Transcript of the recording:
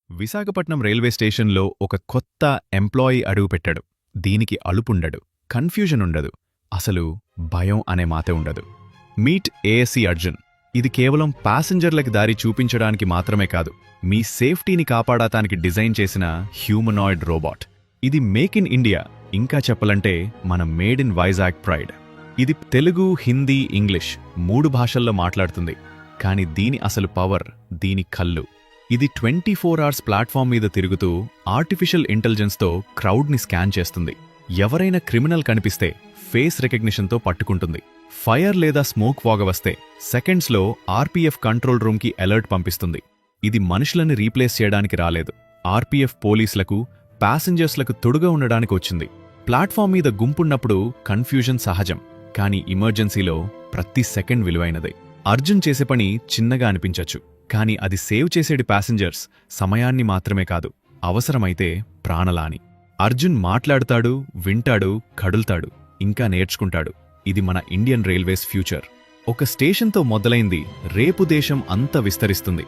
Visakhapatnam railway స్టేషన్లో ఒక కొత్త ఎంప్లాయీ అడుగుపెట్టాడు. దీనికి అలుపుండడు, కన్ఫ్యూజన్ ఉండదు, అసలు భయం అనే మాటే ఉండదు. Meet ASC Arjun. ఇది కేవలం ప్యాసింజర్లకి దారి చూపించడానికి మాత్రమే కాదు, మీ సేఫ్టీని కాపాడటానికి డిజైన్ చేసిన హ్యూమనాయిడ్ రోబోట్. ఇది మేక్ ఇన్ ఇండియా, ఇంకా చెప్పాలంటే మన మేడ్ ఇన్ వైజాగ్ ప్రైడ్. ఇది తెలుగు, హిందీ, ఇంగ్లీష్ 3 భాషల్లో మాట్లాడుతుంది. కాని దీని అసలు పవర్, దీని కళ్ళు. ఇది 24 అవర్స్ ప్లాట్ఫామ్ మీద తిరుగుతూ ఆర్టిఫిషియల్ ఇంటెలిజెన్స్తో క్రౌడ్ని స్కాన్ చేస్తుంది. ఎవరైనా క్రిమినల్ కనిపిస్తే ఫేస్ రికగ్నిషన్తో పట్టుకుంటుంది. ఫైర్ లేదా స్మోక్ వాగ వస్తే సెకండ్స్లో ఆర్పీఎఫ్ కంట్రోల్ రూమ్కి అలర్ట్ పంపిస్తుంది. ఇది మనుషులని రీప్లేస్ చేయడానికి రాలేదు, ఆర్పీఎఫ్ పోలీసులకు, ప్యాసింజర్స్లకు తొడుగా ఉండడానికి వచ్చింది. ప్లాట్ఫామ్ మీద గుంపున్నప్పుడు కన్ఫ్యూజన్ సహజం, కానీ ఎమర్జెన్సీలో ప్రతి సెకండ్ విలువైనదే. అర్జున్ చేసే పని చిన్నగా అనిపించచ్చు, కాని అది సేవ్ చేసేది ప్యాసింజర్స్ సమయాన్ని మాత్రమే కాదు, అవసరమైతే ప్రాణలాని. అర్జున్ మాట్లాడుతాడు, వింటాడు, కడుల్తాడు, ఇంకా నేర్చుకుంటాడు. ఇది మన ఇండియన్ రైల్వేస్ ఫ్యూచర్. ఒక స్టేషన్తో మొదలైంది, రేపు దేశం అంత విస్తరిస్తుంది.